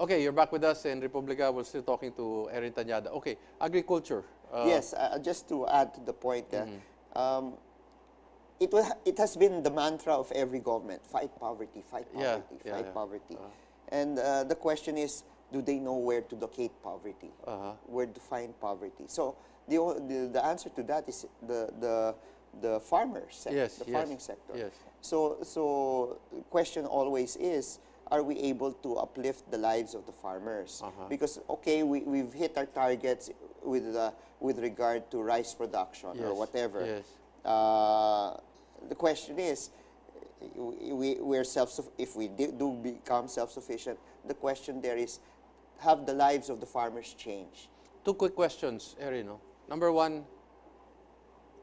Okay, you're back with us in Republica. We're still talking to Erin Tañada. Okay, agriculture. Yes, just to add to the point, um, it has been the mantra of every government: fight poverty, fight Yeah, poverty, yeah, fight yeah. poverty. And the question is, do they know where to locate poverty? Where to find poverty? So the answer to that is the farmers, Yes, the yes, farming sector. yes. So the question always is, are we able to uplift the lives of the farmers? Because, okay, we've hit our targets with regard to rice production or Yes, whatever. yes. The question is, if we do become self-sufficient, the question there is, have the lives of the farmers changed? Two quick questions, Erin. No? Number one,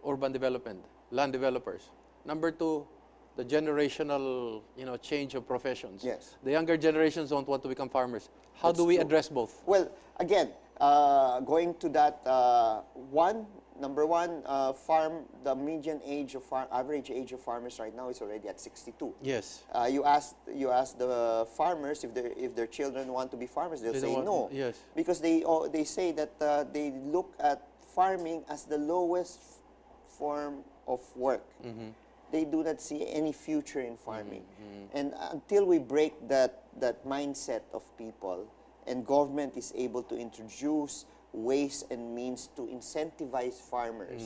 urban development, land developers. Number two, the generational, change of professions. Yes. The younger generations don't want to become farmers. How do we true. address both? Well, again, going to that, number one, the median age of average age of farmers right now is already at 62. Yes. You ask the farmers if their children want to be farmers, they'll say no. Yes. Because they say that they look at farming as the lowest form of work. They do not see any future in farming. And until we break that mindset of people, and government is able to introduce ways and means to incentivize farmers,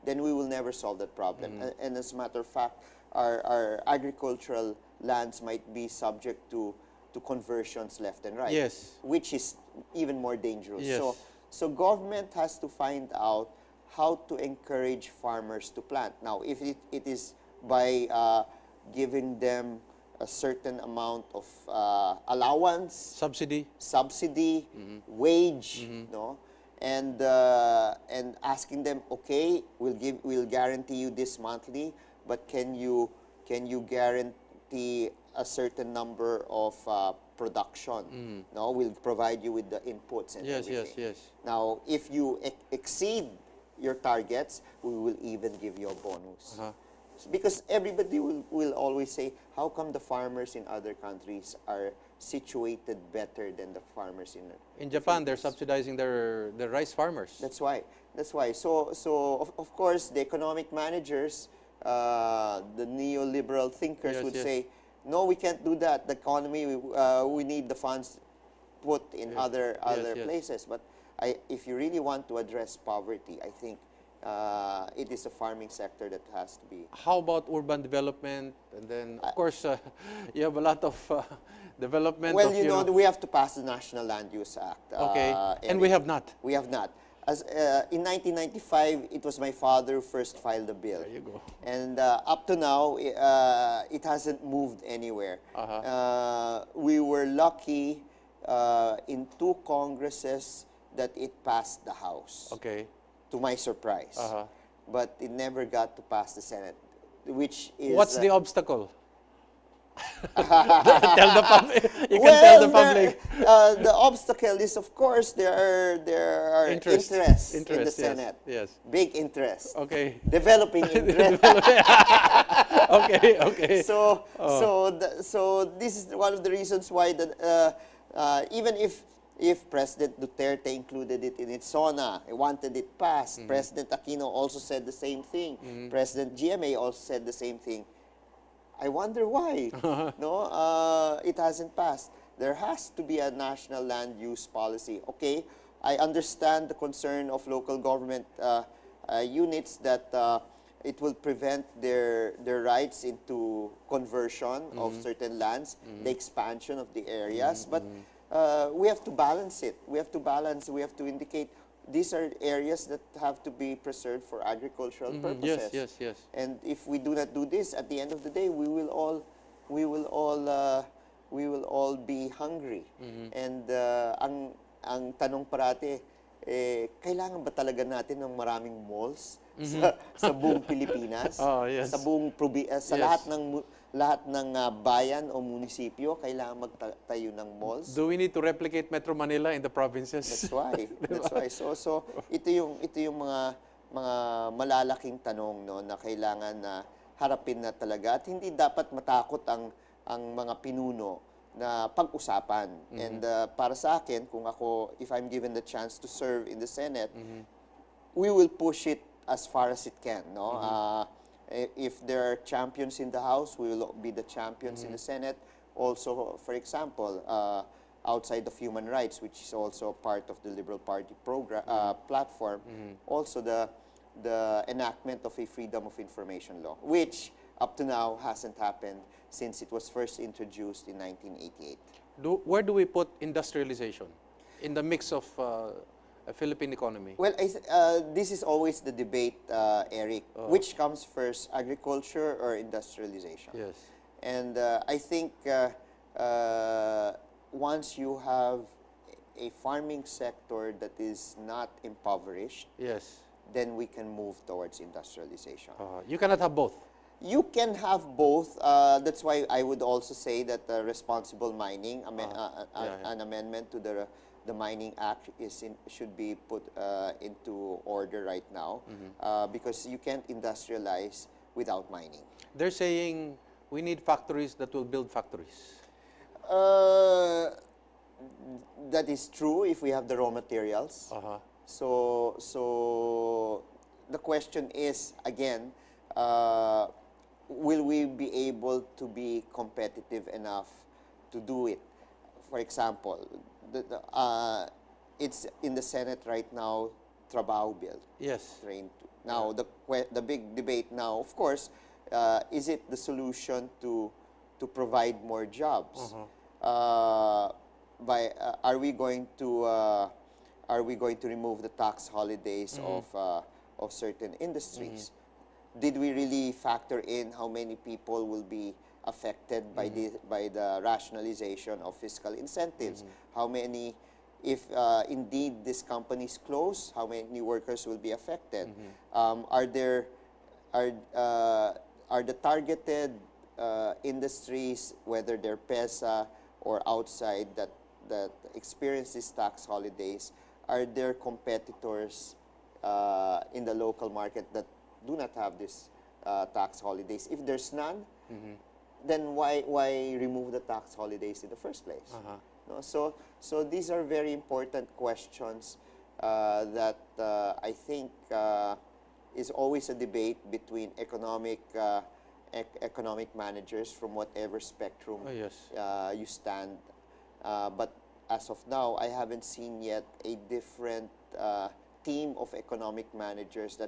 then we will never solve that problem. And as a matter of fact, our agricultural lands might be subject to conversions left and right, Yes. which is even more dangerous. Yes. So government has to find out how to encourage farmers to plant. Now, if it is by giving them a certain amount of allowance, Subsidy. wage, no, and asking them, okay, we'll guarantee you this monthly, but can you guarantee a certain number of production? No, we'll provide you with the inputs and Yes, everything. yes, yes. Now, if you exceed your targets, we will even give you a bonus. Because everybody will always say, how come the farmers in other countries are situated better than the farmers In Japan, they're subsidizing their rice farmers. That's why. So of course, the economic managers, the neoliberal thinkers Yes, would yes. say, no, we can't do that. The economy, we need the funds put in other yes. places. But if you really want to address poverty, I think it is a farming sector that has to be. How about urban development? And then, of course, you have a lot of development. Well, of, we have to pass the National Land Use Act. Okay, and we have not. We have not. As in 1995, it was my father who first filed the bill. There you go. And up to now, it hasn't moved anywhere. We were lucky in 2 Congresses that it passed the House, Okay. to my surprise. But it never got to pass the Senate, which is... What's the obstacle? Tell the public. You can tell the public. The obstacle is, of course, there are Interest. interests in the Interest, yes, Senate. yes. Big interest. Okay. Developing interest. Okay. So this is one of the reasons why even if President Duterte included it in its SONA, he wanted it passed. President Aquino also said the same thing. President GMA also said the same thing. I wonder why. No, it hasn't passed. There has to be a national land use policy. Okay, I understand the concern of local government units that it will prevent their rights into conversion of certain lands, the expansion of the areas, but we have to balance it. We have to indicate these are areas that have to be preserved for agricultural purposes. Yes. And if we do not do this, at the end of the day, we will all be hungry. And ang tanong parati, kailangan ba talaga natin ng maraming malls sa buong Pilipinas? Yes. Sa buong sa lahat ng bayan o munisipyo, kailangan magtayo ng malls. Do we need to replicate Metro Manila in the provinces? That's why. So ito yung mga malalaking tanong, no, na kailangan na harapin na talaga, at hindi dapat matakot ang mga pinuno na pag-usapan. And para sa akin, kung ako, if I'm given the chance to serve in the Senate, we will push it as far as it can. No, if there are champions in the House, we will be the champions in the Senate. Also, for example, outside of human rights, which is also part of the Liberal Party program platform, also the enactment of a freedom of information law, which up to now hasn't happened since it was first introduced in 1988. Where do we put industrialization in the mix of a Philippine economy? Well, this is always the debate, Eric. Which comes first, agriculture or industrialization? Yes. And I think once you have a farming sector that is not impoverished, Yes. then we can move towards industrialization. You cannot have both. You can have both. That's why I would also say that responsible mining, an amendment to the Mining Act should be put into order right now, because you can't industrialize without mining. They're saying we need factories that will build factories. That is true if we have the raw materials. So the question is, again, will we be able to be competitive enough to do it? For example, it's in the Senate right now, Trabaho Bill. Yes. Now, the big debate now, of course, is it the solution to provide more jobs? Are we going to remove the tax holidays of certain industries? Did we really factor in how many people will be affected by the rationalization of fiscal incentives? How many, if indeed these companies close, how many workers will be affected? Are the targeted industries, whether they're PESA or outside, that experience these tax holidays, are there competitors in the local market that do not have these tax holidays? If there's none, then why remove the tax holidays in the first place? No, so these are very important questions that I think is always a debate between economic managers from whatever spectrum you stand. But as of now, I haven't seen yet a different team of economic managers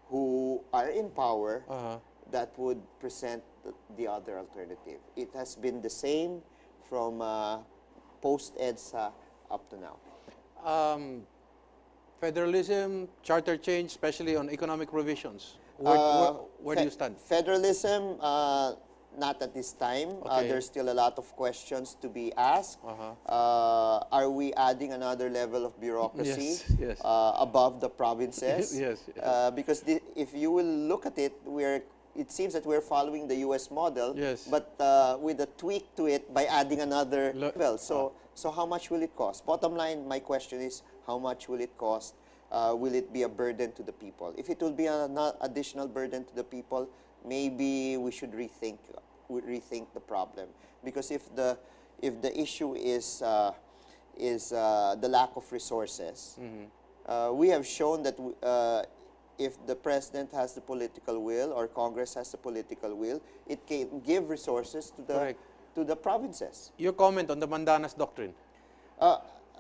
who are in power that would present the other alternative. It has been the same from post-EDSA up to now. Federalism, charter change, especially on economic provisions. Where do you stand? Federalism, not at this time. There's still a lot of questions to be asked. Are we adding another level of bureaucracy above the provinces? Because if you will look at it, it seems that we're following the U.S. model, but with a tweak to it by adding another level. So how much will it cost? Bottom line, my question is, how much will it cost? Will it be a burden to the people? If it will be an additional burden to the people, maybe we should rethink the problem. Because if the issue is the lack of resources, we have shown that if the president has the political will or Congress has the political will, it can give resources to the provinces. Your comment on the Mandanas Doctrine?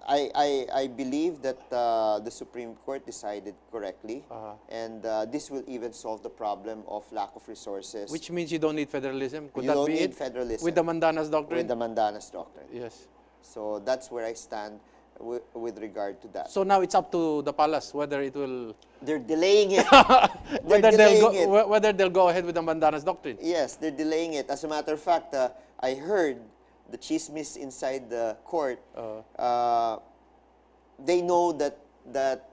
I believe that the Supreme Court decided correctly, and this will even solve the problem of lack of resources. Which means you don't need federalism? Could you that don't be need it? Federalism. With the Mandanas Doctrine? With the Mandanas Doctrine. Yes. So that's where I stand with regard to that. So now it's up to the palace whether it will... They're delaying it. Whether they'll go ahead with the Mandanas Doctrine. Yes, they're delaying it. As a matter of fact, I heard the chismis inside the court. They know that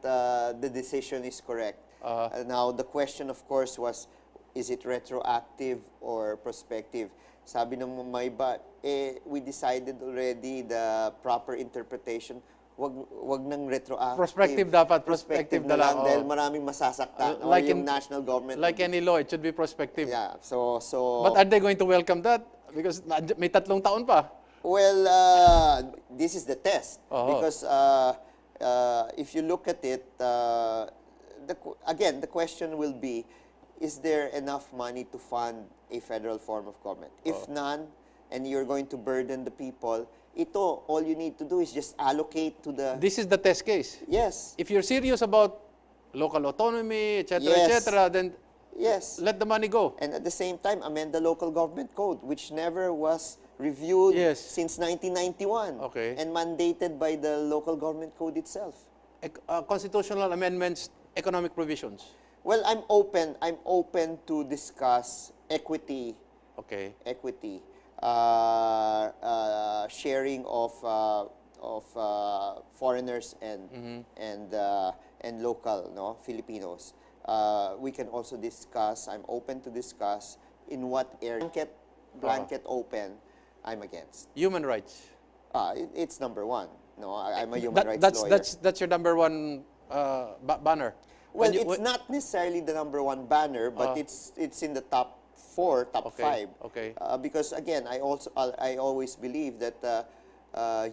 the decision is correct. Now, the question, of course, was, is it retroactive or prospective? Sabi ng mga iba, we decided already the proper interpretation. Wag nang retroactive. Prospective dapat, prospective na lang. Dahil maraming masasaktan. Like yung national government. Like any law, it should be prospective. Yeah, so... But are they going to welcome that? Because may 3 taon pa. Well, this is the test. Uh-huh. Because if you look at it, again, the question will be, is there enough money to fund a federal form of government? If none, and you're going to burden the people, all you need to do is just allocate to the... This is the test case. Yes. If you're serious about local autonomy, etc., Yes. etc., then Yes. let the money go. And at the same time, amend the local government code, which never was reviewed Yes. since 1991 Okay. and mandated by the local government code itself. Constitutional amendments, economic provisions. Well, I'm open to discuss equity, Okay. sharing of foreigners and local, no, Filipinos. We can also discuss. I'm open to discuss in what area. Blanket open, I'm against. Human rights. It's number one. No, I'm a human rights lawyer. That's your number one banner. Well, When you- it's when- not necessarily the number one banner, but it's in the top 4, top Okay, 5. okay. Because again, I always believe that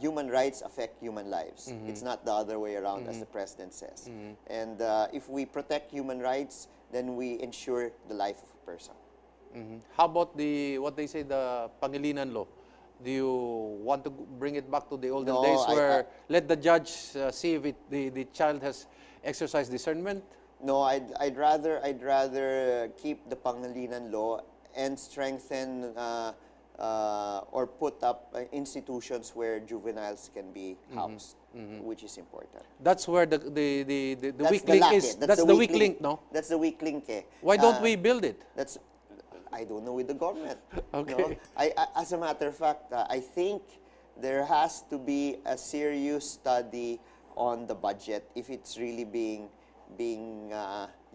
human rights affect human lives. It's not the other way around, as the president says. And if we protect human rights, then we ensure the life of a person. How about what they say, the Pangilinan law? Do you want to bring it back to the olden No, days I- where let the judge see if the child has exercised discernment? No, I'd rather keep the Pangilinan law and strengthen or put up institutions where juveniles can be housed, which is important. That's where the That's weak the link lack, is. eh. That's the weak link, no? That's the weak link, eh. Why don't we build it? That's, I don't know with the government. Okay. No? As a matter of fact, I think there has to be a serious study on the budget if it's really being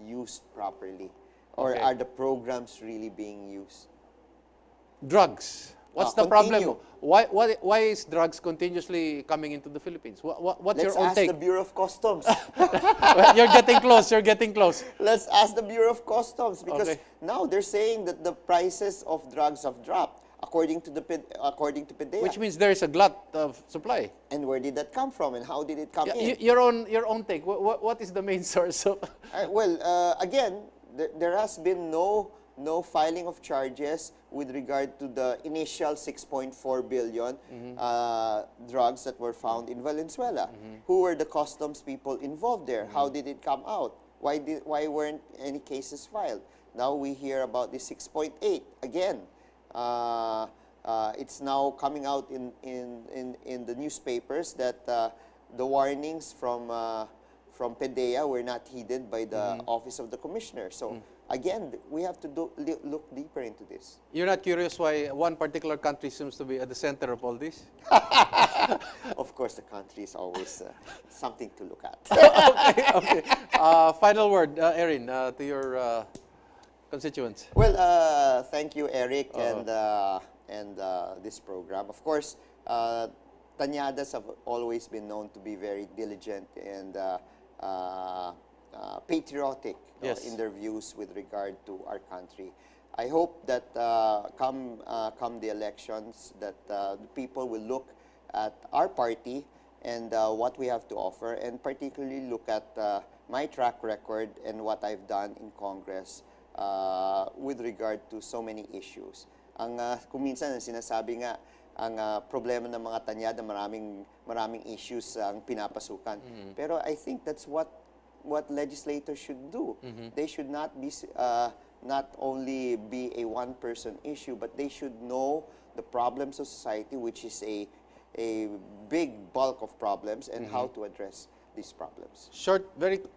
used properly, or Okay. are the programs really being used? Drugs. What's the problem? Continue. Why is drugs continuously coming into the Philippines? What's Let's your own ask take? the Bureau of Customs. You're getting close. You're getting close. Let's ask the Bureau of Customs, because Okay. now they're saying that the prices of drugs have dropped according to PDEA. Which means there is a glut of supply. And where did that come from, and how did it come in? Your own take. What is the main source of? Again, there has been no filing of charges with regard to the initial 6.4 billion drugs that were found in Valenzuela. Who were the customs people involved there? How did it come out? Why weren't any cases filed? Now we hear about the 6.8 again. It's now coming out in the newspapers that the warnings from PDEA were not heeded by the Office of the Commissioner. So again, we have to look deeper into this. You're not curious why one particular country seems to be at the center of all this? Of course, the country is always something to look at. Okay. Final word, Erin, to your constituents. Well, thank you, Eric, and this program. Of course, Tañadas have always been known to be very diligent and patriotic in their views with regard to our country. I hope that come the elections, that the people will look at our party and what we have to offer, and particularly look at my track record and what I've done in Congress with regard to so many issues. Kung minsan ang sinasabi nga, ang problema ng mga Tañada, maraming issues ang pinapasukan. Pero I think that's what legislators should do. They should not be not only be a one-person issue, but they should know the problems of society, which is a big bulk of problems, and how to address these problems. Short,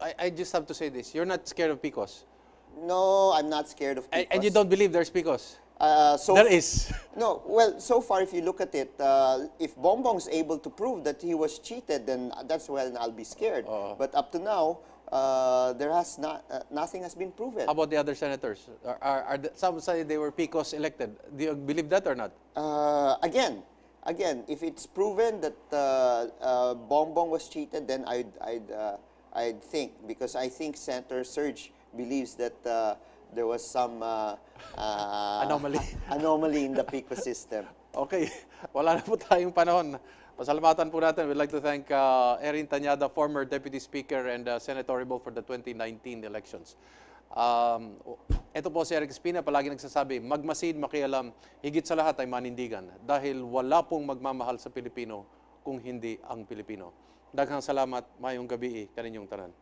I just have to say this. You're not scared of PICOS. No, I'm not scared of PICOS. And you don't believe there's PICOS? There is. No, well, so far, if you look at it, if Bongbong's able to prove that he was cheated, then that's when I'll be scared. But up to now, nothing has been proven. How about the other senators? Some say they were PICOS elected. Do you believe that or not? Again, if it's proven that Bongbong was cheated, then I'd think, because I think Senator Serge believes that there was some Anomaly. anomaly in the PICO system. Okay, wala na po tayong panahon. Pasalamatan po natin. We'd like to thank Erin Tañada, former Deputy Speaker and senatorable for the 2019 elections. Ito po si Eric Espina, palagi nagsasabi, magmasid, makialam, higit sa lahat ay manindigan. Dahil wala pong magmamahal sa Pilipino kung hindi ang Pilipino. Daghang salamat, mayong gabi, kaninyong tanan.